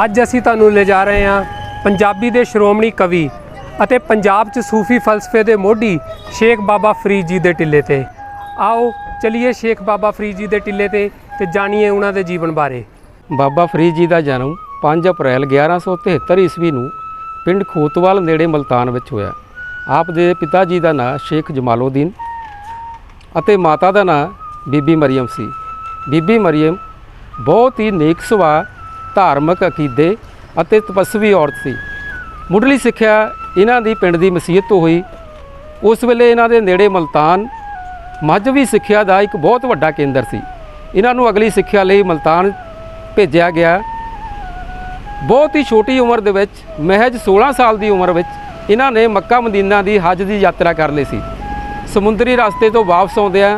ਅੱਜ ਅਸੀਂ ਤੁਹਾਨੂੰ ਲੈ ਜਾ ਰਹੇ ਹਾਂ ਪੰਜਾਬੀ ਦੇ ਸ਼੍ਰੋਮਣੀ ਕਵੀ ਅਤੇ ਪੰਜਾਬ 'ਚ ਸੂਫੀ ਫਲਸਫੇ ਦੇ ਮੋਢੀ ਸ਼ੇਖ ਬਾਬਾ ਫਰੀਦ ਜੀ ਦੇ ਟਿੱਲੇ ਤੇ। ਆਓ ਚਲੀਏ ਸ਼ੇਖ ਬਾਬਾ ਫਰੀਦ ਜੀ ਦੇ ਟਿੱਲੇ ਤੇ ਜਾਣੀਏ ਉਹਨਾਂ ਦੇ ਜੀਵਨ ਬਾਰੇ। ਬਾਬਾ ਫਰੀਦ ਜੀ ਦਾ ਜਨਮ 5 ਅਪ੍ਰੈਲ 1173 ਈਸਵੀ ਨੂੰ ਪਿੰਡ ਖੋਤਵਾਲ ਨੇੜੇ ਮਲਤਾਨ ਵਿੱਚ ਹੋਇਆ। ਆਪ ਦੇ ਪਿਤਾ ਜੀ ਦਾ ਨਾਂ ਸ਼ੇਖ ਜਮਾਲਉਦੀਨ ਅਤੇ ਮਾਤਾ ਦਾ ਨਾਂ ਬੀਬੀ ਮਰੀਮ ਸੀ। ਬੀਬੀ ਮਰੀਮ ਬਹੁਤ ਹੀ ਨੇਕ ਸੁਭਾਅ, ਧਾਰਮਿਕ ਅਕੀਦੇ ਅਤੇ ਤਪਸਵੀ ਔਰਤ ਸੀ। ਮੁੱਢਲੀ ਸਿੱਖਿਆ ਇਹਨਾਂ ਦੀ ਪਿੰਡ ਦੀ ਮਸੀਤ ਤੋਂ ਹੋਈ। ਉਸ ਵੇਲੇ ਇਹਨਾਂ ਦੇ ਨੇੜੇ ਮਲਤਾਨ ਮਜ਼੍ਹਬੀ ਸਿੱਖਿਆ ਦਾ ਇੱਕ ਬਹੁਤ ਵੱਡਾ ਕੇਂਦਰ ਸੀ। ਇਹਨਾਂ ਨੂੰ ਅਗਲੀ ਸਿੱਖਿਆ ਲਈ ਮਲਤਾਨ ਭੇਜਿਆ ਗਿਆ। ਬਹੁਤ ਹੀ ਛੋਟੀ ਉਮਰ ਦੇ ਵਿੱਚ, ਮਹਿਜ 16 ਸਾਲ ਦੀ ਉਮਰ ਵਿੱਚ ਇਹਨਾਂ ਨੇ ਮੱਕਾ ਮਦੀਨਾ ਦੀ ਹੱਜ ਦੀ ਯਾਤਰਾ ਕਰ ਲਈ ਸੀ। ਸਮੁੰਦਰੀ ਰਸਤੇ ਤੋਂ ਵਾਪਸ ਆਉਂਦਿਆਂ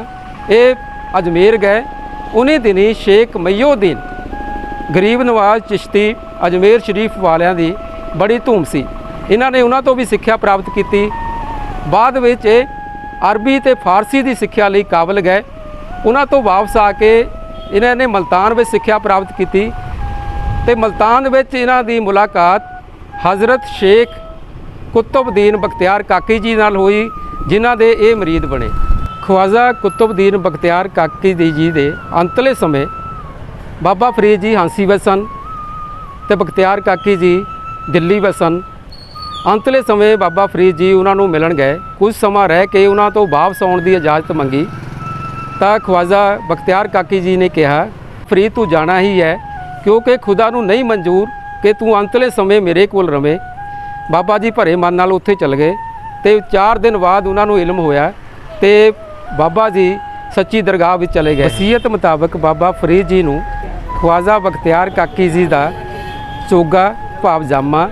ਇਹ ਅਜਮੇਰ ਗਏ। ਉਨੀ ਦਿਨੀ ਸ਼ੇਖ ਮਈਉਦੀਨ ਗਰੀਬ ਨਵਾਜ਼ ਚਿਸ਼ਤੀ ਅਜਮੇਰ ਸ਼ਰੀਫ ਵਾਲਿਆਂ ਦੀ ਬੜੀ ਧੂਮ ਸੀ। ਇਹਨਾਂ ਨੇ ਉਹਨਾਂ ਤੋਂ ਵੀ ਸਿੱਖਿਆ ਪ੍ਰਾਪਤ ਕੀਤੀ। ਬਾਅਦ ਵਿੱਚ ਇਹ ਅਰਬੀ ਅਤੇ ਫਾਰਸੀ ਦੀ ਸਿੱਖਿਆ ਲਈ ਕਾਬਲ ਗਏ। ਉਹਨਾਂ ਤੋਂ ਵਾਪਸ ਆ ਕੇ ਇਹਨਾਂ ਨੇ ਮਲਤਾਨ ਵਿੱਚ ਸਿੱਖਿਆ ਪ੍ਰਾਪਤ ਕੀਤੀ ਅਤੇ ਮਲਤਾਨ ਵਿੱਚ ਇਹਨਾਂ ਦੀ ਮੁਲਾਕਾਤ ਹਜ਼ਰਤ ਸ਼ੇਖ ਕੁਤਬਦੀਨ ਬਖਤਿਆਰ ਕਾਕੀ ਜੀ ਨਾਲ ਹੋਈ, ਜਿਨ੍ਹਾਂ ਦੇ ਇਹ ਮੁਰੀਦ ਬਣੇ। ਖਵਾਜਾ ਕੁਤਬਦੀਨ ਬਖਤਿਆਰ ਕਾਕੀ ਜੀ ਦੇ ਅੰਤਲੇ ਸਮੇਂ ਬਾਬਾ ਫਰੀਦ ਜੀ ਹਾਂਸੀ ਵਿੱਚ ਸਨ ਅਤੇ ਬਖਤਿਆਰ ਕਾਕੀ ਜੀ ਦਿੱਲੀ ਵਿੱਚ ਸਨ। ਅੰਤਲੇ ਸਮੇਂ ਬਾਬਾ ਫਰੀਦ ਜੀ ਉਹਨਾਂ ਨੂੰ ਮਿਲਣ ਗਏ। ਕੁਝ ਸਮਾਂ ਰਹਿ ਕੇ ਉਹਨਾਂ ਤੋਂ ਵਾਪਸ ਆਉਣ ਦੀ ਇਜਾਜ਼ਤ ਮੰਗੀ ਤਾਂ ਖਵਾਜਾ ਬਖਤਿਆਰ ਕਾਕੀ ਜੀ ਨੇ ਕਿਹਾ, ਫਰੀਦ ਤੂੰ ਜਾਣਾ ਹੀ ਹੈ, ਕਿਉਂਕਿ ਖੁਦਾ ਨੂੰ ਨਹੀਂ ਮਨਜ਼ੂਰ ਕਿ ਤੂੰ ਅੰਤਲੇ ਸਮੇਂ ਮੇਰੇ ਕੋਲ ਰਵੇਂ। ਬਾਬਾ ਜੀ ਭਰੇ ਮਨ ਨਾਲ ਉੱਥੇ ਚਲ ਗਏ ਅਤੇ 4 ਦਿਨ ਬਾਅਦ ਉਹਨਾਂ ਨੂੰ ਇਲਮ ਹੋਇਆ ਅਤੇ ਬਾਬਾ ਜੀ ਸੱਚੀ ਦਰਗਾਹ ਵਿੱਚ ਚਲੇ ਗਏ। ਵਸੀਅਤ ਮੁਤਾਬਕ ਬਾਬਾ ਫਰੀਦ ਜੀ ਨੂੰ ਖਵਾਜਾ ਬਖਤਿਆਰ ਕਾਕੀ ਜੀ ਦਾ ਚੋਗਾ ਭਾਵ ਜਾਮਾ,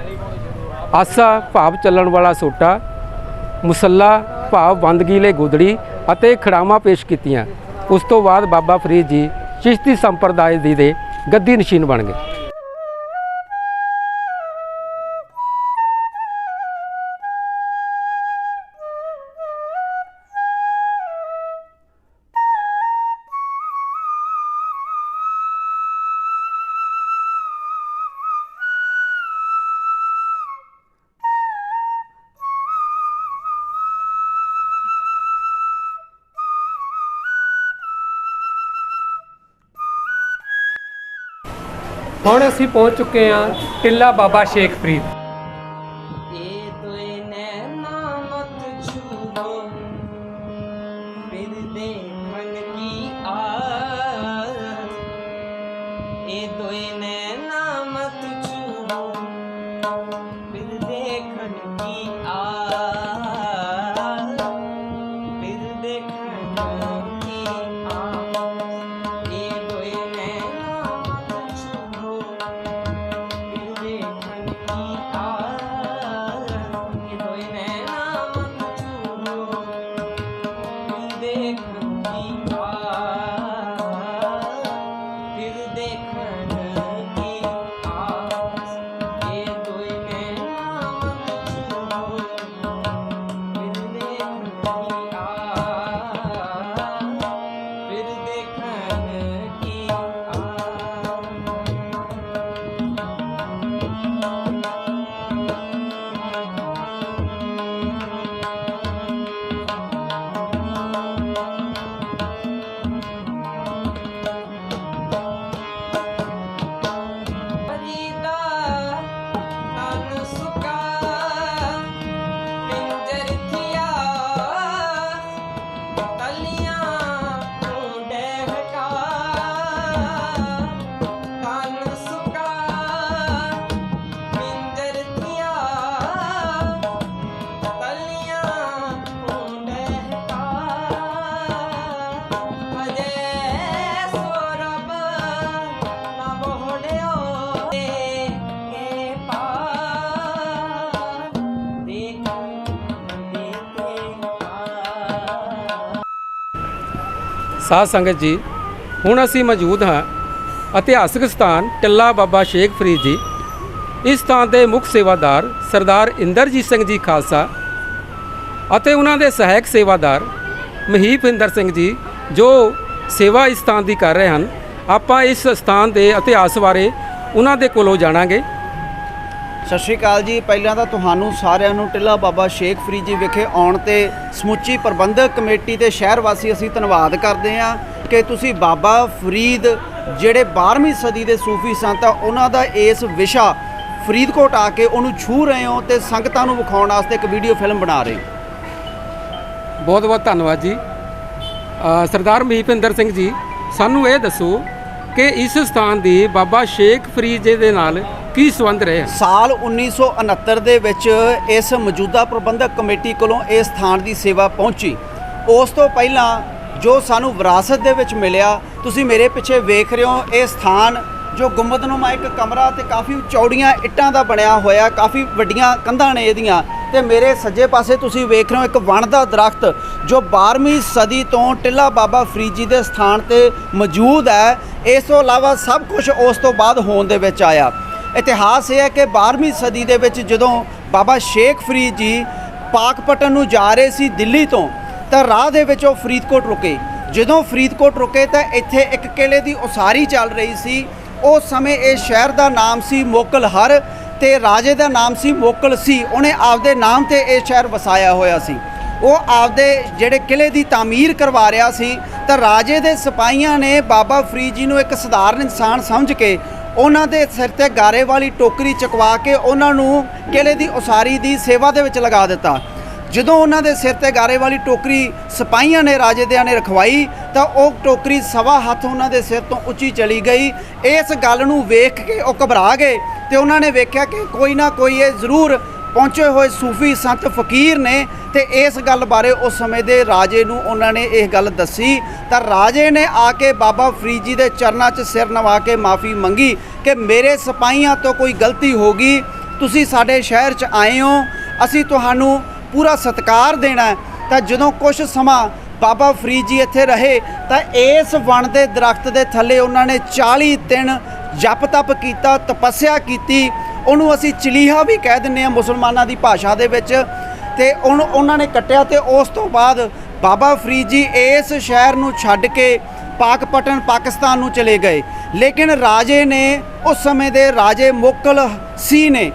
ਆਸਾ ਭਾਵ ਚੱਲਣ ਵਾਲਾ ਸੋਟਾ, ਮੁਸੱਲਾ ਭਾਵ ਬੰਦਗੀਲੇ ਗੁਦੜੀ ਅਤੇ ਖੜਾਵਾਂ ਪੇਸ਼ ਕੀਤੀਆਂ। ਉਸ ਤੋਂ ਬਾਅਦ ਬਾਬਾ ਫਰੀਦ ਜੀ ਚਿਸ਼ਤੀ ਸੰਪਰਦਾਇ ਦੇ ਗੱਦੀ ਨਸ਼ੀਨ ਬਣ ਗਏ। ਹੁਣ ਅਸੀਂ ਪਹੁੰਚ ਚੁੱਕੇ ਹਾਂ ਟਿੱਲਾ ਬਾਬਾ ਸ਼ੇਖ ਫਰੀਦ। ਸਾਧ ਸੰਗਤ ਜੀ, ਹੁਣ ਅਸੀਂ ਮੌਜੂਦ ਹਾਂ ਇਤਿਹਾਸਕ ਸਥਾਨ ਟਿੱਲਾ ਬਾਬਾ ਸ਼ੇਖ ਫਰੀਦ ਜੀ। ਇਸ ਸਥਾਨ ਦੇ ਮੁੱਖ ਸੇਵਾਦਾਰ ਸਰਦਾਰ ਇੰਦਰਜੀਤ ਸਿੰਘ ਜੀ ਖਾਲਸਾ ਅਤੇ ਉਹਨਾਂ ਦੇ ਸਹਾਇਕ ਸੇਵਾਦਾਰ ਮਹੀਪਿੰਦਰ ਸਿੰਘ ਜੀ ਜੋ ਸੇਵਾ ਇਸ ਸਥਾਨ ਦੀ ਕਰ ਰਹੇ ਹਨ। ਆਪਾਂ ਇਸ ਸਥਾਨ ਦੇ ਇਤਿਹਾਸ ਬਾਰੇ ਉਹਨਾਂ ਦੇ ਕੋਲੋਂ ਜਾਣਾਂਗੇ। ਸਤਿ ਸ਼੍ਰੀ ਅਕਾਲ ਜੀ। ਪਹਿਲਾਂ ਤਾਂ ਤੁਹਾਨੂੰ ਸਾਰਿਆਂ ਨੂੰ ਟਿੱਲਾ ਬਾਬਾ ਸ਼ੇਖ ਫਰੀਦ ਜੀ ਵਿਖੇ ਆਉਣ ਤੇ ਸਮੁੱਚੀ ਪ੍ਰਬੰਧਕ ਕਮੇਟੀ ਤੇ ਸ਼ਹਿਰ ਵਾਸੀ ਅਸੀਂ ਧੰਨਵਾਦ ਕਰਦੇ ਹਾਂ ਕਿ ਤੁਸੀਂ ਬਾਬਾ ਫਰੀਦ ਜਿਹੜੇ 12ਵੀਂ ਸਦੀ ਦੇ ਸੂਫੀ ਸੰਤ ਆ ਉਹਨਾਂ ਦਾ ਇਸ ਵਿਸ਼ਾ ਫਰੀਦਕੋਟ ਆ ਕੇ ਉਹਨੂੰ ਛੂਹ ਰਹੇ ਹੋ ਤੇ ਸੰਗਤਾਂ ਨੂੰ ਵਿਖਾਉਣ ਵਾਸਤੇ ਇੱਕ ਵੀਡੀਓ ਫਿਲਮ ਬਣਾ ਰਹੇ ਹੋ। ਬਹੁਤ ਬਹੁਤ ਧੰਨਵਾਦ ਜੀ। ਸਰਦਾਰ ਮਹੀਪਿੰਦਰ ਸਿੰਘ ਜੀ, ਸਾਨੂੰ ਇਹ ਦੱਸੋ ਕਿ ਇਸ ਸਥਾਨ ਦੀ ਬਾਬਾ ਸ਼ੇਖ ਫਰੀਦ ਜੀ ਦੇ ਨਾਲ ਕੀ ਸੰਬੰਧ ਰਹੇ? ਸਾਲ 1969 ਦੇ ਵਿੱਚ ਇਸ ਮੌਜੂਦਾ ਪ੍ਰਬੰਧਕ ਕਮੇਟੀ ਕੋਲੋਂ ਇਸ ਸਥਾਨ ਦੀ ਸੇਵਾ ਪਹੁੰਚੀ। ਉਸ ਤੋਂ ਪਹਿਲਾਂ ਜੋ ਸਾਨੂੰ ਵਿਰਾਸਤ ਦੇ ਵਿੱਚ ਮਿਲਿਆ, ਤੁਸੀਂ ਮੇਰੇ ਪਿੱਛੇ ਵੇਖ ਰਹੇ ਹੋ, ਇਹ ਸਥਾਨ ਜੋ ਗੁੰਬਦਨੁਮਾ ਇੱਕ ਕਮਰਾ ਤੇ ਕਾਫੀ ਚੌੜੀਆਂ ਇੱਟਾਂ ਦਾ ਬਣਿਆ ਹੋਇਆ, ਕਾਫੀ ਵੱਡੀਆਂ ਕੰਧਾਂ ਨੇ ਇਹਦੀਆਂ, ਤੇ ਮੇਰੇ ਸੱਜੇ ਪਾਸੇ ਤੁਸੀਂ ਵੇਖ ਰਹੇ ਹੋ ਇੱਕ ਵਣ ਦਾ ਦਰਖਤ ਜੋ 12ਵੀਂ ਸਦੀ ਤੋਂ ਟਿੱਲਾ ਬਾਬਾ ਫਰੀਦ ਜੀ ਦੇ ਸਥਾਨ ਤੇ ਮੌਜੂਦ ਹੈ। ਇਸ ਤੋਂ ਇਲਾਵਾ ਸਭ ਕੁਝ ਉਸ ਤੋਂ ਬਾਅਦ ਹੋਂਦ ਦੇ ਵਿੱਚ ਆਇਆ। ਇਤਿਹਾਸ ਇਹ ਹੈ ਕਿ 12ਵੀਂ ਸਦੀ ਦੇ ਵਿੱਚ ਜਦੋਂ ਬਾਬਾ ਸ਼ੇਖ ਫਰੀਦ ਜੀ ਪਾਕਪਟਨ ਨੂੰ ਜਾ ਰਹੇ ਸੀ ਦਿੱਲੀ ਤੋਂ, ਤਾਂ ਰਾਹ ਦੇ ਵਿੱਚ ਉਹ ਫਰੀਦਕੋਟ ਰੁਕੇ। ਜਦੋਂ ਫਰੀਦਕੋਟ ਰੁਕੇ ਤਾਂ ਇੱਥੇ ਇੱਕ ਕਿਲੇ ਦੀ ਉਸਾਰੀ ਚੱਲ ਰਹੀ ਸੀ। ਉਸ ਸਮੇਂ ਇਹ ਸ਼ਹਿਰ ਦਾ ਨਾਮ ਸੀ ਮੋਕਲਹਰ ਤੇ ਰਾਜੇ ਦਾ ਨਾਮ ਸੀ ਮੋਕਲ ਸੀ। ਉਹਨੇ ਆਪਦੇ ਨਾਮ ਤੇ ਇਹ ਸ਼ਹਿਰ ਵਸਾਇਆ ਹੋਇਆ ਸੀ। ਉਹ ਆਪਦੇ ਜਿਹੜੇ ਕਿਲੇ ਦੀ ਤਾਮੀਰ ਕਰਵਾ ਰਿਹਾ ਸੀ, ਤਾਂ ਰਾਜੇ ਦੇ ਸਿਪਾਹੀਆਂ ਨੇ ਬਾਬਾ ਫਰੀਦ ਜੀ ਨੂੰ ਇੱਕ ਸਧਾਰਨ ਇਨਸਾਨ ਸਮਝ ਕੇ ਉਹਨਾਂ ਦੇ ਸਿਰ ਤੇ ਗਾਰੇ ਵਾਲੀ ਟੋਕਰੀ ਚੁਕਵਾ ਕੇ ਉਹਨਾਂ ਨੂੰ ਕਿਲੇ ਦੀ ਉਸਾਰੀ ਦੀ ਸੇਵਾ ਦੇ ਵਿੱਚ ਲਗਾ ਦਿੱਤਾ। ਜਦੋਂ ਉਹਨਾਂ ਦੇ ਸਿਰ ਤੇ ਗਾਰੇ ਵਾਲੀ ਟੋਕਰੀ ਸਿਪਾਹੀਆਂ ਨੇ ਰਾਜੇ ਦਿਆਂ ਨੇ ਰਖਵਾਈ, ਤਾਂ ਉਹ ਟੋਕਰੀ ਸਵਾ ਹੱਥ ਉਹਨਾਂ ਦੇ ਸਿਰ ਤੋਂ ਉੱਚੀ ਚਲੀ ਗਈ। ਇਸ ਗੱਲ ਨੂੰ ਵੇਖ ਕੇ ਉਹ ਘਬਰਾ ਗਏ ਤੇ ਉਹਨਾਂ ਨੇ ਵੇਖਿਆ ਕਿ ਕੋਈ ਨਾ ਕੋਈ ਇਹ ਜ਼ਰੂਰ ਪਹੁੰਚੇ ਹੋਏ ਸੂਫੀ ਸੰਤ ਫਕੀਰ ਨੇ, ਤੇ ਇਸ ਗੱਲ ਬਾਰੇ ਉਸ ਸਮੇਂ ਦੇ ਰਾਜੇ ਨੂੰ ਉਹਨਾਂ ਨੇ ਇਹ ਗੱਲ ਦੱਸੀ। ਤਾਂ ਰਾਜੇ ਨੇ ਆ ਕੇ ਬਾਬਾ ਫਰੀਦ ਜੀ ਦੇ ਚਰਨਾਂ 'ਚ ਸਿਰ ਨਵਾ ਕੇ ਮਾफ़ੀ ਮੰਗੀ ਕਿ ਮੇਰੇ ਸਿਪਾਹੀਆਂ ਤੋਂ ਕੋਈ ਗਲਤੀ ਹੋ ਗਈ, ਤੁਸੀਂ ਸਾਡੇ ਸ਼ਹਿਰ 'ਚ ਆਏ ਹੋ, ਅਸੀਂ ਤੁਹਾਨੂੰ ਪੂਰਾ ਸਤਿਕਾਰ ਦੇਣਾ ਹੈ। ਤਾਂ ਜਦੋਂ ਕੁਝ ਸਮਾਂ ਬਾਬਾ ਫਰੀਦ ਜੀ ਇੱਥੇ ਰਹੇ, ਤਾਂ ਇਸ ਵਣ ਦੇ ਦਰਖਤ ਦੇ ਥੱਲੇ ਉਹਨਾਂ ਨੇ 40 ਦਿਨ ਜਪ ਤਪ ਕੀਤਾ, ਤਪੱਸਿਆ ਕੀਤੀ। ਉਹਨੂੰ ਅਸੀਂ ਚਲੀਹਾ ਵੀ ਕਹਿ ਦਿੰਦੇ ਹਾਂ ਮੁਸਲਮਾਨਾਂ ਦੀ ਭਾਸ਼ਾ ਦੇ ਵਿੱਚ। ਤੇ ਉਹਨਾਂ ਨੇ ਕੱਟਿਆ ਤੇ ਉਸ ਤੋਂ ਬਾਅਦ ਬਾਬਾ ਫਰੀਦ ਜੀ ਇਸ ਸ਼ਹਿਰ ਨੂੰ ਛੱਡ ਕੇ ਪਾਕਪਟਨ ਪਾਕਿਸਤਾਨ ਨੂੰ ਚਲੇ ਗਏ। ਲੇਕਿਨ ਰਾਜੇ ਨੇ ਉਸ ਸਮੇਂ ਦੇ ਰਾਜੇ ਮੋਕਲ ਸੀ ਨੇ,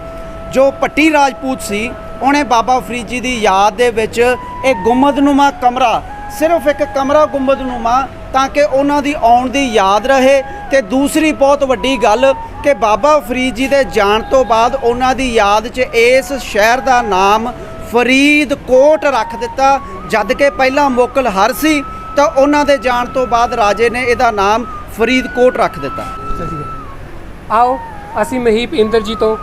ਜੋ ਭੱਟੀ ਰਾਜਪੂਤ ਸੀ, ਉਹਨੇ ਬਾਬਾ ਫਰੀਦ ਜੀ ਦੀ ਯਾਦ ਦੇ ਵਿੱਚ ਇਹ ਗੁੰਬਦਨੁਮਾ ਕਮਰਾ, ਸਿਰਫ ਇੱਕ ਕਮਰਾ ਗੁੰਬਦਨੁਮਾ, ਤਾਂ ਕਿ ਉਹਨਾਂ ਦੀ ਆਉਣ ਦੀ ਯਾਦ ਰਹੇ। ਤੇ ਦੂਸਰੀ ਬਹੁਤ ਵੱਡੀ ਗੱਲ ਕਿ ਬਾਬਾ ਫਰੀਦ ਜੀ ਦੇ ਜਾਣ ਤੋਂ ਬਾਅਦ ਉਹਨਾਂ ਦੀ ਯਾਦ 'ਚ ਇਸ ਸ਼ਹਿਰ ਦਾ ਨਾਮ ਫਰੀਦਕੋਟ ਰੱਖ ਦਿੱਤਾ, ਜਦ ਕਿ ਪਹਿਲਾਂ ਮੋਕਲਹਰ ਸੀ। ਤਾਂ ਉਹਨਾਂ ਦੇ ਜਾਣ ਤੋਂ ਬਾਅਦ ਰਾਜੇ ਨੇ ਇਹਦਾ ਨਾਮ ਫਰੀਦਕੋਟ ਰੱਖ ਦਿੱਤਾ। ਆਓ ਅਸੀਂ ਮਹੀਪ ਇੰਦਰ ਜੀ ਤੋਂ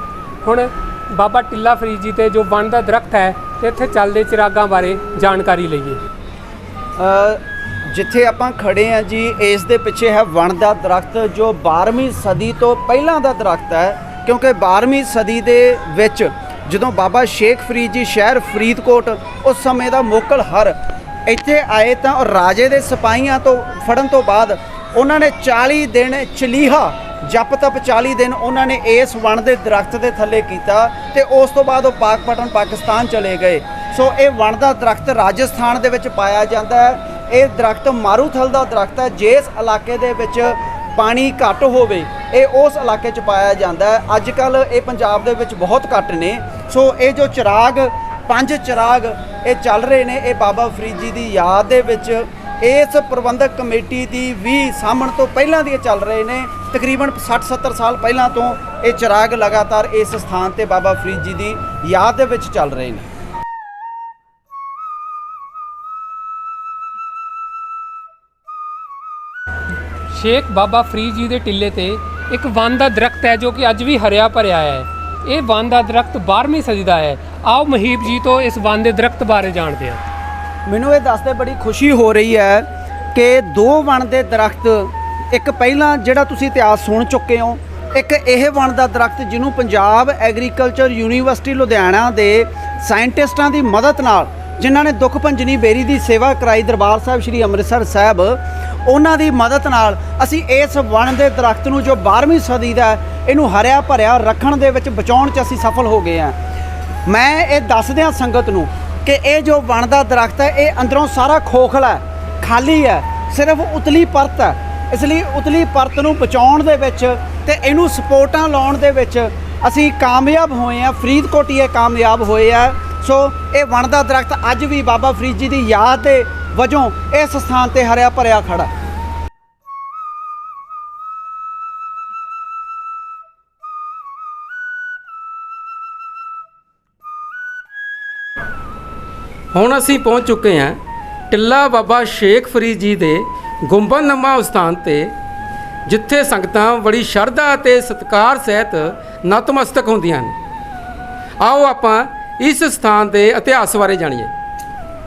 ਹੁਣ ਬਾਬਾ ਟਿੱਲਾ ਫਰੀਦ ਜੀ ਤੇ ਜੋ ਵਣ ਦਾ ਦਰਖਤ ਹੈ ਤੇ ਇੱਥੇ ਚੱਲਦੇ ਚਿਰਾਗਾਂ ਬਾਰੇ ਜਾਣਕਾਰੀ ਲਈਏ। ਜਿੱਥੇ ਆਪਾਂ ਖੜੇ ਹਾਂ ਜੀ, ਇਸ ਦੇ ਪਿੱਛੇ ਹੈ ਵਣ ਦਾ ਦਰਖਤ ਜੋ 12ਵੀਂ ਸਦੀ ਤੋਂ ਪਹਿਲਾਂ ਦਾ ਦਰਖਤ ਹੈ, ਕਿਉਂਕਿ 12ਵੀਂ ਸਦੀ ਦੇ ਵਿੱਚ ਜਦੋਂ ਬਾਬਾ ਸ਼ੇਖ ਫਰੀਦ ਜੀ ਸ਼ਹਿਰ ਫਰੀਦਕੋਟ ਉਸ ਸਮੇਂ ਦਾ ਮੋਕਲਹਰ ਇੱਥੇ ਆਏ, ਤਾਂ ਰਾਜੇ ਦੇ ਸਿਪਾਹੀਆਂ ਤੋਂ ਫੜਨ ਤੋਂ ਬਾਅਦ ਉਹਨਾਂ ਨੇ 40 ਦਿਨ ਚਲੀਹਾ ਜਪ ਤਪ 40 ਦਿਨ ਉਹਨਾਂ ਨੇ ਇਸ ਵਣ ਦੇ ਦਰਖਤ ਦੇ ਥੱਲੇ ਕੀਤਾ, ਤੇ ਉਸ ਤੋਂ ਬਾਅਦ ਉਹ ਪਾਕਪਟਨ ਪਾਕਿਸਤਾਨ ਚਲੇ ਗਏ। ਸੋ ਇਹ ਵਣ ਦਾ ਦਰਖਤ ਰਾਜਸਥਾਨ ਦੇ ਵਿੱਚ ਪਾਇਆ ਜਾਂਦਾ ਹੈ। ਇਹ ਦਰਖਤ ਮਾਰੂਥਲ ਦਾ ਦਰਖਤ ਹੈ। ਜਿਸ ਇਲਾਕੇ ਦੇ ਵਿੱਚ ਪਾਣੀ ਘੱਟ ਹੋਵੇ, ਇਹ ਉਸ ਇਲਾਕੇ 'ਚ ਪਾਇਆ ਜਾਂਦਾ ਹੈ। ਅੱਜ ਕੱਲ੍ਹ ਇਹ ਪੰਜਾਬ ਦੇ ਵਿੱਚ ਬਹੁਤ ਘੱਟ ਨੇ। ਸੋ ਇਹ ਜੋ ਚਿਰਾਗ 5 ਚਿਰਾਗ ਇਹ ਚੱਲ ਰਹੇ ਨੇ, ਇਹ ਬਾਬਾ ਫਰੀਦ ਜੀ ਦੀ ਯਾਦ ਦੇ ਵਿੱਚ ਇਸ ਪ੍ਰਬੰਧਕ ਕਮੇਟੀ ਦੀ ਵੀ ਸਾਂਭਣ ਤੋਂ ਪਹਿਲਾਂ ਦੀ ਚੱਲ ਰਹੇ ਨੇ। ਤਕਰੀਬਨ 60-70 ਸਾਲ ਪਹਿਲਾਂ ਤੋਂ ਇਹ ਚਿਰਾਗ ਲਗਾਤਾਰ ਇਸ ਸਥਾਨ ਤੇ ਬਾਬਾ ਫਰੀਦ ਜੀ ਦੀ ਯਾਦ ਦੇ ਵਿੱਚ ਚੱਲ ਰਹੇ ਨੇ। ਸ਼ੇਖ ਬਾਬਾ ਫਰੀਦ ਜੀ ਦੇ ਟਿੱਲੇ ਤੇ ਇੱਕ ਵਣ ਦਾ ਦਰਖਤ ਹੈ ਜੋ ਕਿ ਅੱਜ ਵੀ ਹਰਿਆ ਭਰਿਆ ਹੈ। ਇਹ ਵਣ ਦਾ ਦਰਖਤ 12ਵੀਂ ਸਦੀ ਦਾ ਹੈ। ਆਓ ਮਹੀਪ ਜੀ ਤੋਂ ਇਸ ਵਣ ਦੇ ਦਰਖਤ ਬਾਰੇ ਜਾਣਦੇ ਹਾਂ। ਮੈਨੂੰ ਇਹ ਦੱਸਦੇ ਬੜੀ ਖੁਸ਼ੀ ਹੋ ਰਹੀ ਹੈ ਕਿ 2 ਵਣ ਦੇ ਦਰਖਤ, ਇੱਕ ਪਹਿਲਾਂ ਜਿਹੜਾ ਤੁਸੀਂ ਇਤਿਹਾਸ ਸੁਣ ਚੁੱਕੇ ਹੋ, ਇੱਕ ਇਹ ਵਣ ਦਾ ਦਰਖਤ ਜਿਹਨੂੰ ਪੰਜਾਬ ਐਗਰੀਕਲਚਰ ਯੂਨੀਵਰਸਿਟੀ ਲੁਧਿਆਣਾ ਦੇ ਸਾਇੰਟਿਸਟਾਂ ਦੀ ਮਦਦ ਨਾਲ, ਜਿਨ੍ਹਾਂ ਨੇ ਦੁੱਖ ਭੰਜਨੀ ਬੇਰੀ ਦੀ ਸੇਵਾ ਕਰਾਈ ਦਰਬਾਰ ਸਾਹਿਬ ਸ਼੍ਰੀ ਅੰਮ੍ਰਿਤਸਰ ਸਾਹਿਬ, ਉਹਨਾਂ ਦੀ ਮਦਦ ਨਾਲ ਅਸੀਂ ਇਸ ਵਣ ਦੇ ਦਰਖਤ ਨੂੰ ਜੋ 12ਵੀਂ ਸਦੀ ਦਾ ਇਹਨੂੰ ਹਰਿਆ ਭਰਿਆ ਰੱਖਣ ਦੇ ਵਿੱਚ ਬਚਾਉਣ 'ਚ ਅਸੀਂ ਸਫਲ ਹੋ ਗਏ ਹਾਂ। ਮੈਂ ਇਹ ਦੱਸ ਦਿਆਂ ਸੰਗਤ ਨੂੰ ਕਿ ਇਹ ਜੋ ਵਣ ਦਾ ਦਰਖਤ ਹੈ, ਇਹ ਅੰਦਰੋਂ ਸਾਰਾ ਖੋਖਲਾ ਖਾਲੀ ਹੈ, ਸਿਰਫ ਉਤਲੀ ਪਰਤ ਹੈ। ਇਸ ਲਈ ਉਤਲੀ ਪਰਤ ਨੂੰ ਬਚਾਉਣ ਦੇ ਵਿੱਚ ਤੇ ਇਹਨੂੰ ਸਪੋਰਟਾਂ ਲਾਉਣ ਦੇ ਵਿੱਚ ਅਸੀਂ ਕਾਮਯਾਬ ਹੋਏ ਆ। ਫਰੀਦਕੋਟ ਹੀ ਇਹ ਕਾਮਯਾਬ ਹੋਏ ਆ। ਸੋ ਇਹ ਵਣ ਦਾ ਦਰਖਤ ਅੱਜ ਵੀ ਬਾਬਾ ਫਰੀਦ ਜੀ ਦੀ ਯਾਦ ਦੇ ਵਜੋਂ ਇਸ ਸਥਾਨ ਤੇ ਹਰਿਆ ਭਰਿਆ ਖੜਾ। ਹੁਣ ਅਸੀਂ ਪਹੁੰਚ ਚੁੱਕੇ ਹਾਂ ਟਿੱਲਾ ਬਾਬਾ ਸ਼ੇਖ ਫਰੀਦ ਜੀ ਦੇ ਗੁੰਬਦਨੁਮਾ ਸਥਾਨ ਤੇ, ਜਿੱਥੇ ਸੰਗਤਾਂ ਬੜੀ ਸ਼ਰਧਾ ਅਤੇ ਸਤਿਕਾਰ ਸਹਿਤ ਨਤਮਸਤਕ ਹੁੰਦੀਆਂ ਹਨ। ਆਓ ਆਪਾਂ ਇਸ ਸਥਾਨ ਦੇ ਇਤਿਹਾਸ ਬਾਰੇ ਜਾਣੀਏ।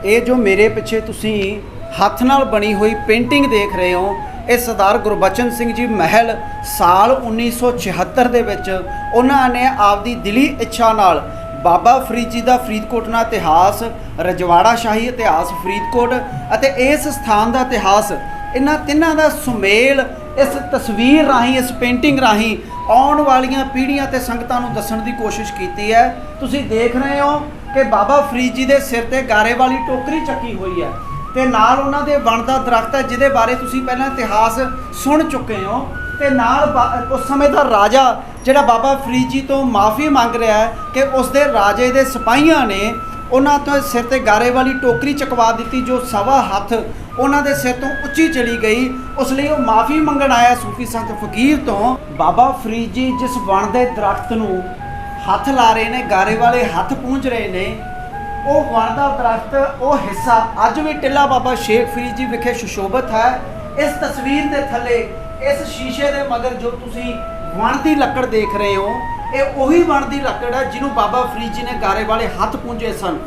ਇਹ ਜੋ ਮੇਰੇ ਪਿੱਛੇ ਤੁਸੀਂ ਹੱਥ ਨਾਲ ਬਣੀ ਹੋਈ ਪੇਂਟਿੰਗ ਦੇਖ ਰਹੇ ਹੋ, ਇਹ ਸਰਦਾਰ ਗੁਰਬਚਨ ਸਿੰਘ ਜੀ ਮਹਿਲ ਸਾਲ 1976 ਦੇ ਵਿੱਚ ਉਹਨਾਂ ਨੇ ਆਪਦੀ ਦਿਲੀ ਇੱਛਾ ਨਾਲ ਬਾਬਾ ਫਰੀਦ ਜੀ ਦਾ ਫਰੀਦਕੋਟ ਨਾਲ ਇਤਿਹਾਸ, ਰਜਵਾੜਾ ਸ਼ਾਹੀ ਇਤਿਹਾਸ ਫਰੀਦਕੋਟ ਅਤੇ ਇਸ ਸਥਾਨ ਦਾ ਇਤਿਹਾਸ, ਇਹਨਾਂ ਤਿੰਨਾਂ ਦਾ ਸੁਮੇਲ ਇਸ ਤਸਵੀਰ ਰਾਹੀਂ, ਇਸ ਪੇਂਟਿੰਗ ਰਾਹੀਂ ਆਉਣ ਵਾਲੀਆਂ ਪੀੜ੍ਹੀਆਂ ਤੇ ਸੰਗਤਾਂ ਨੂੰ ਦੱਸਣ ਦੀ ਕੋਸ਼ਿਸ਼ ਕੀਤੀ ਹੈ। ਤੁਸੀਂ ਦੇਖ ਰਹੇ ਹੋ ਕਿ ਬਾਬਾ ਫਰੀਦ ਜੀ ਦੇ ਸਿਰ ਤੇ ਗਾਰੇ ਵਾਲੀ ਟੋਕਰੀ ਚੱਕੀ ਹੋਈ ਹੈ ਤੇ ਨਾਲ ਉਹਨਾਂ ਦੇ ਵਣ ਦਾ ਦਰਖਤ ਹੈ, ਜਿਹਦੇ ਬਾਰੇ ਤੁਸੀਂ ਪਹਿਲਾਂ ਇਤਿਹਾਸ ਸੁਣ ਚੁੱਕੇ ਹੋ। ਤੇ ਨਾਲ ਉਸ ਸਮੇਂ ਦਾ ਰਾਜਾ ਜਿਹੜਾ ਬਾਬਾ ਫਰੀਦ ਜੀ ਤੋਂ ਮਾਫੀ ਮੰਗ ਰਿਹਾ ਹੈ ਕਿ ਉਸ ਦੇ ਰਾਜੇ ਦੇ ਸਿਪਾਹੀਆਂ ਨੇ ਉਹਨਾਂ ਤੋਂ ਸਿਰ ਤੇ ਗਾਰੇ ਵਾਲੀ ਟੋਕਰੀ ਚਕਵਾ ਦਿੱਤੀ, ਜੋ ਸਵਾ ਹੱਥ ਉਹਨਾਂ ਦੇ ਸਿਰ ਤੋਂ ਉੱਚੀ ਚਲੀ ਗਈ। ਉਸ ਲਈ ਉਹ ਮਾਫੀ ਮੰਗਣ ਆਇਆ ਸੂਫੀ ਸੰਤ ਫਕੀਰ ਤੋਂ। ਬਾਬਾ ਫਰੀਦ ਜੀ ਜਿਸ ਵਣ ਦੇ ਦਰਖਤ ਨੂੰ ਹੱਥ ਲਾ ਰਹੇ ਨੇ, ਗਾਰੇ ਵਾਲੇ ਹੱਥ ਪੂੰਝ ਰਹੇ ਨੇ, ਉਹ ਵਣ ਦਾ ਦਰਖਤ, ਉਹ ਹਿੱਸਾ ਅੱਜ ਵੀ ਟਿੱਲਾ ਬਾਬਾ ਸ਼ੇਖ ਫਰੀਦ ਜੀ ਵਿਖੇ ਸੁਸ਼ੋਭਿਤ ਹੈ। ਇਸ ਤਸਵੀਰ ਦੇ ਥੱਲੇ, ਇਸ ਸ਼ੀਸ਼ੇ ਦੇ ਮਗਰ ਜੋ ਤੁਸੀਂ ਵਣ ਦੀ ਲੱਕੜ ਦੇਖ ਰਹੇ ਹੋ, ਇਹ ਉਹੀ ਵਣ ਦੀ ਲੱਕੜ ਹੈ ਜਿਹਨੂੰ ਬਾਬਾ ਫਰੀਦ ਜੀ ਨੇ ਗਾਰੇ ਵਾਲੇ ਹੱਥ ਪੂੰਝੇ ਸਨ।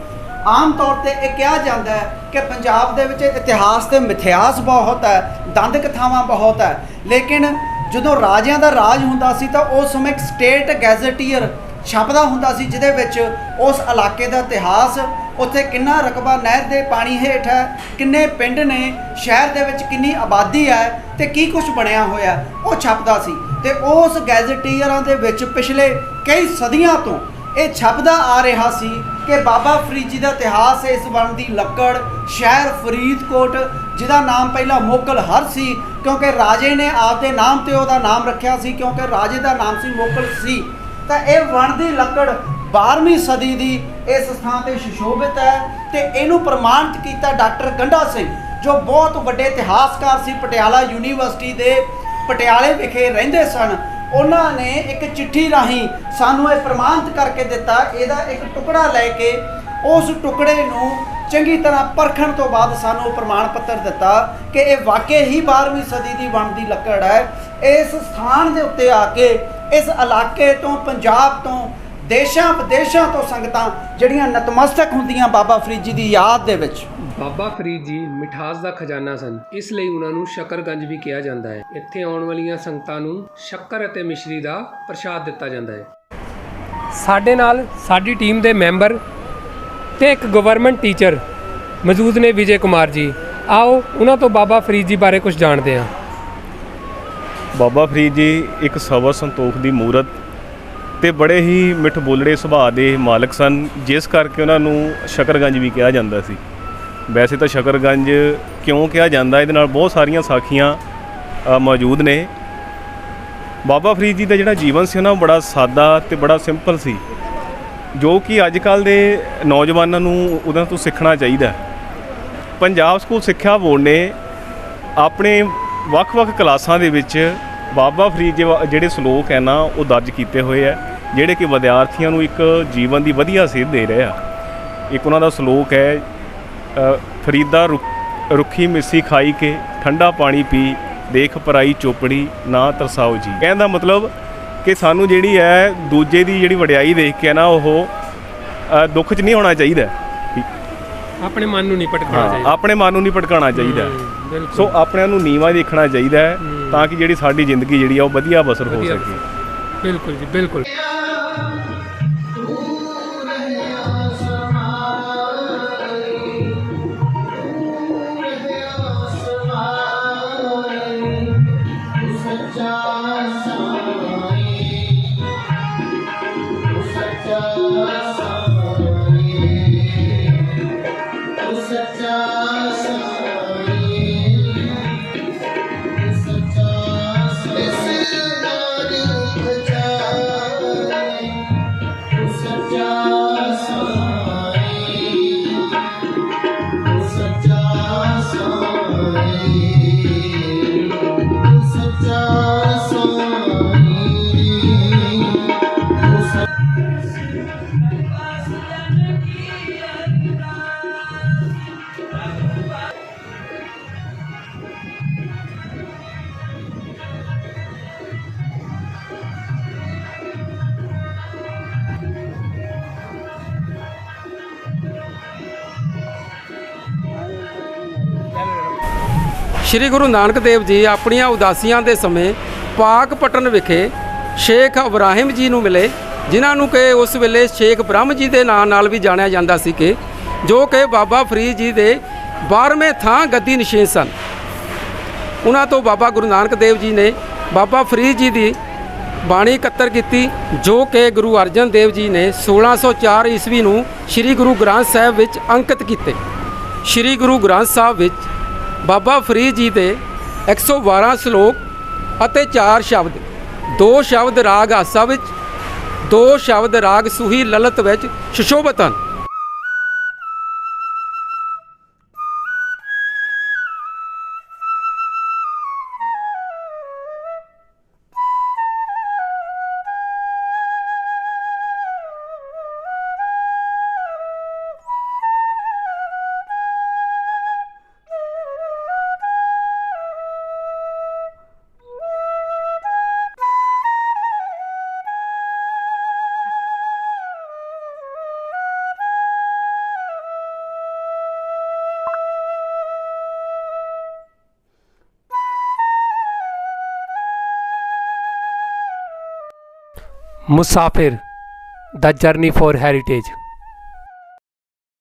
ਆਮ ਤੌਰ ਤੇ ਇਹ ਕਿਹਾ ਜਾਂਦਾ ਹੈ ਕਿ ਪੰਜਾਬ ਦੇ ਵਿੱਚ ਇਤਿਹਾਸ ਤੇ ਮਿਥਿਹਾਸ ਬਹੁਤ ਹੈ, ਦੰਦ ਕਥਾਵਾਂ ਬਹੁਤ ਹੈ, ਲੇਕਿਨ ਜਦੋਂ ਰਾਜਿਆਂ ਦਾ ਰਾਜ ਹੁੰਦਾ ਸੀ ਤਾਂ ਉਸ ਸਮੇਂ ਇੱਕ ਸਟੇਟ ਗੈਜ਼ਟੀਅਰ ਛਪਦਾ ਹੁੰਦਾ ਸੀ, ਜਿਹਦੇ ਵਿੱਚ ਉਸ ਇਲਾਕੇ ਦਾ ਇਤਿਹਾਸ, ਉੱਥੇ ਕਿੰਨਾ ਰਕਬਾ ਨਹਿਰ ਦੇ ਪਾਣੀ ਹੇਠ ਹੈ, ਕਿੰਨੇ ਪਿੰਡ ਨੇ, ਸ਼ਹਿਰ ਦੇ ਵਿੱਚ ਕਿੰਨੀ ਆਬਾਦੀ ਹੈ ਤੇ ਕੀ ਕੁਝ ਬਣਿਆ ਹੋਇਆ, ਉਹ ਛਪਦਾ ਸੀ। ਤੇ ਉਸ ਗੈਜ਼ਟੀਅਰਾਂ ਦੇ ਵਿੱਚ ਪਿਛਲੇ ਕਈ ਸਦੀਆਂ ਤੋਂ ਇਹ ਛਪਦਾ ਆ ਰਿਹਾ ਸੀ ਕਿ ਬਾਬਾ ਫਰੀਦ ਜੀ ਦਾ ਇਤਿਹਾਸ, ਇਸ ਵਣ ਦੀ ਲੱਕੜ, ਸ਼ਹਿਰ ਫਰੀਦਕੋਟ, ਜਿਹਦਾ ਨਾਮ ਪਹਿਲਾਂ ਮੋਕਲ ਹਰ ਸੀ ਕਿਉਂਕਿ ਰਾਜੇ ਨੇ ਆਪਦੇ ਨਾਮ ਤੇ ਉਹਦਾ ਨਾਮ ਰੱਖਿਆ ਸੀ, ਕਿਉਂਕਿ ਰਾਜੇ ਦਾ ਨਾਮ ਸੀ ਮੋਕਲ ਸੀ। ਤਾਂ ਇਹ ਵਣ ਦੀ ਲੱਕੜ 12ਵੀਂ ਸਦੀ ਦੀ ਇਸ ਸਥਾਨ ਤੇ ਸੁਸ਼ੋਭਿਤ ਹੈ ਤੇ ਇਹਨੂੰ ਪ੍ਰਮਾਣਿਤ ਕੀਤਾ ਡਾਕਟਰ ਗੰਡਾ ਸਿੰਘ, ਜੋ ਬਹੁਤ ਵੱਡੇ ਇਤਿਹਾਸਕਾਰ ਸੀ, ਪਟਿਆਲਾ ਯੂਨੀਵਰਸਿਟੀ ਦੇ ਪਟਿਆਲੇ ਵਿਖੇ ਰਹਿੰਦੇ ਸਨ। ਉਹਨਾਂ ਨੇ ਇੱਕ ਚਿੱਠੀ ਰਾਹੀਂ ਸਾਨੂੰ ਇਹ ਪ੍ਰਮਾਣਿਤ ਕਰਕੇ ਦਿੱਤਾ। ਇਹਦਾ ਇੱਕ ਟੁਕੜਾ ਲੈ ਕੇ ਉਸ ਟੁਕੜੇ ਨੂੰ ਚੰਗੀ ਤਰ੍ਹਾਂ ਪਰਖਣ ਤੋਂ ਬਾਅਦ ਸਾਨੂੰ ਪ੍ਰਮਾਣ ਪੱਤਰ ਦਿੱਤਾ ਕਿ ਇਹ ਵਾਕਈ ਹੀ 12ਵੀਂ ਸਦੀ ਦੀ ਵਣ ਦੀ ਲੱਕੜ ਹੈ। ਇਸ ਸਥਾਨ ਦੇ ਉੱਤੇ ਆ ਕੇ ਇਸ ਇਲਾਕੇ ਤੋਂ, ਪੰਜਾਬ ਤੋਂ, ਦੇਸ਼ਾਂ ਵਿਦੇਸ਼ਾਂ ਤੋਂ ਸੰਗਤਾਂ ਜਿਹੜੀਆਂ ਨਤਮਸਤਕ ਹੁੰਦੀਆਂ ਬਾਬਾ ਫਰੀਦ ਜੀ ਦੀ ਯਾਦ ਦੇ ਵਿੱਚ। ਬਾਬਾ ਫਰੀਦ ਜੀ ਮਿਠਾਸ ਦਾ ਖਜ਼ਾਨਾ ਸਨ, ਇਸ ਲਈ ਉਹਨਾਂ ਨੂੰ ਸ਼ੱਕਰਗੰਜ ਵੀ ਕਿਹਾ ਜਾਂਦਾ ਹੈ। ਇੱਥੇ ਆਉਣ ਵਾਲੀਆਂ ਸੰਗਤਾਂ ਨੂੰ ਸ਼ੱਕਰ ਅਤੇ ਮਿਸ਼ਰੀ ਦਾ ਪ੍ਰਸ਼ਾਦ ਦਿੱਤਾ ਜਾਂਦਾ ਹੈ। ਸਾਡੇ ਨਾਲ ਸਾਡੀ ਟੀਮ ਦੇ ਮੈਂਬਰ ਤੇ ਇੱਕ ਗਵਰਨਮੈਂਟ ਟੀਚਰ ਮੌਜੂਦ ਨੇ, ਵਿਜੇ ਕੁਮਾਰ ਜੀ। ਆਓ ਉਹਨਾਂ ਤੋਂ ਬਾਬਾ ਫਰੀਦ ਜੀ ਬਾਰੇ ਕੁਝ ਜਾਣਦੇ ਹਾਂ। ਬਾਬਾ ਫਰੀਦ ਜੀ ਇੱਕ ਸਬਰ ਸੰਤੋਖ ਦੀ ਮੂਰਤ ਤੇ ਬੜੇ ਹੀ ਮਿੱਠ ਬੋਲੜੇ ਸੁਭਾਅ ਦੇ ਮਾਲਕ ਸਨ, ਜਿਸ ਕਰਕੇ ਉਹਨਾਂ ਨੂੰ ਸ਼ੱਕਰਗੰਜ ਵੀ ਕਿਹਾ ਜਾਂਦਾ ਸੀ। ਵੈਸੇ ਤਾਂ ਸ਼ੱਕਰਗੰਜ ਕਿਉਂ ਕਿਹਾ ਜਾਂਦਾ, ਇਹਦੇ ਨਾਲ ਬਹੁਤ ਸਾਰੀਆਂ ਸਾਖੀਆਂ ਮੌਜੂਦ ਨੇ। ਬਾਬਾ ਫਰੀਦ ਜੀ ਦਾ ਜਿਹੜਾ ਜੀਵਨ ਸੀ ਨਾ, ਉਹ ਬੜਾ ਸਾਦਾ ਤੇ ਬੜਾ ਸਿੰਪਲ ਸੀ, ਜੋ ਕਿ ਅੱਜ ਕੱਲ੍ਹ ਦੇ ਨੌਜਵਾਨਾਂ ਨੂੰ ਉਹਨਾਂ ਤੋਂ ਸਿੱਖਣਾ ਚਾਹੀਦਾ। ਪੰਜਾਬ ਸਕੂਲ ਸਿੱਖਿਆ ਬੋਰਡ ਨੇ ਆਪਣੇ ਵੱਖ-ਵੱਖ ਕਲਾਸਾਂ ਦੇ ਵਿੱਚ ਬਾਬਾ ਫਰੀਦ ਜੀ ਜਿਹੜੇ ਸਲੋਕ ਹੈ ਨਾ, ਉਹ ਦਰਜ ਕੀਤੇ ਹੋਏ ਆ, ਜਿਹੜੇ ਕਿ ਵਿਦਿਆਰਥੀਆਂ ਨੂੰ ਇੱਕ ਜੀਵਨ ਦੀ ਵਧੀਆ ਸੇਧ ਦੇ ਰਹੇ ਆ। ਇੱਕ ਉਹਨਾਂ ਦਾ ਸਲੋਕ ਹੈ, ਫਰੀਦਾ ਰੁੱਖੀ ਮਿੱਸੀ ਖਾਈ ਕੇ ਠੰਡਾ ਪਾਣੀ ਪੀ, ਦੇਖ ਪਰਾਈ ਚੋਪੜੀ ਨਾ ਤਰਸਾਓ ਜੀ। ਕਹਿਣ ਦਾ ਮਤਲਬ ਕਿ ਸਾਨੂੰ ਜਿਹੜੀ ਹੈ ਦੂਜੇ ਦੀ ਜਿਹੜੀ ਵਡਿਆਈ ਦੇਖ ਕੇ ਨਾ, ਉਹ ਦੁੱਖ 'ਚ ਨਹੀਂ ਹੋਣਾ ਚਾਹੀਦਾ, ਆਪਣੇ ਮਨ ਨੂੰ ਨਹੀਂ ਭਟਕਾਉਣਾ ਚਾਹੀਦਾ। ਆਪਣੇ ਮਨ ਨੂੰ ਨਹੀਂ ਭਟਕਾਉਣਾ ਚਾਹੀਦਾ। ਸੋ ਆਪਣਿਆਂ ਨੂੰ ਨੀਵਾਂ ਦੇਖਣਾ ਚਾਹੀਦਾ ਹੈ, ਤਾਂ ਕਿ ਜਿਹੜੀ ਸਾਡੀ ਜ਼ਿੰਦਗੀ ਜਿਹੜੀ ਆ ਉਹ ਵਧੀਆ ਬਸਰ ਹੋ ਸਕੇ। ਬਿਲਕੁਲ ਜੀ, ਬਿਲਕੁਲ। ਸ਼੍ਰੀ ਗੁਰੂ ਨਾਨਕ ਦੇਵ ਜੀ ਆਪਣੀਆਂ ਉਦਾਸੀਆਂ ਦੇ ਸਮੇਂ ਪਾਕਪਟਨ ਵਿਖੇ ਸ਼ੇਖ ਇਬਰਾਹਿਮ ਜੀ ਨੂੰ ਮਿਲੇ, ਜਿਨ੍ਹਾਂ ਨੂੰ ਕਿ ਉਸ ਵੇਲੇ ਸ਼ੇਖ ਬ੍ਰਹਮ ਜੀ ਦੇ ਨਾਂ ਨਾਲ ਵੀ ਜਾਣਿਆ ਜਾਂਦਾ ਸੀ, ਕਿ ਜੋ ਕਿ ਬਾਬਾ ਫਰੀਦ ਜੀ ਦੇ 12ਵੇਂ ਥਾਂ ਗੱਦੀ ਨਸ਼ੀਨ ਸਨ। ਉਹਨਾਂ ਤੋਂ ਬਾਬਾ ਗੁਰੂ ਨਾਨਕ ਦੇਵ ਜੀ ਨੇ ਬਾਬਾ ਫਰੀਦ ਜੀ ਦੀ ਬਾਣੀ ਇਕੱਤਰ ਕੀਤੀ, ਜੋ ਕਿ ਗੁਰੂ ਅਰਜਨ ਦੇਵ ਜੀ ਨੇ 1604 ਈਸਵੀ ਨੂੰ ਸ੍ਰੀ ਗੁਰੂ ਗ੍ਰੰਥ ਸਾਹਿਬ ਵਿੱਚ ਅੰਕਿਤ ਕੀਤੇ। ਸ੍ਰੀ ਗੁਰੂ ਗ੍ਰੰਥ ਸਾਹਿਬ ਵਿੱਚ ਬਾਬਾ ਫਰੀਦ ਜੀ ਦੇ 112 ਸ਼ਲੋਕ ਅਤੇ 4 ਸ਼ਬਦ, 2 ਸ਼ਬਦ ਰਾਗ ਆਸਾ ਵਿੱਚ, 2 ਸ਼ਬਦ ਰਾਗ ਸੂਹੀ ਲਲਿਤ ਵਿੱਚ ਸੁਸ਼ੋਭਿਤ ਹਨ। मुसाफिर द जर्नी फॉर हेरिटेज।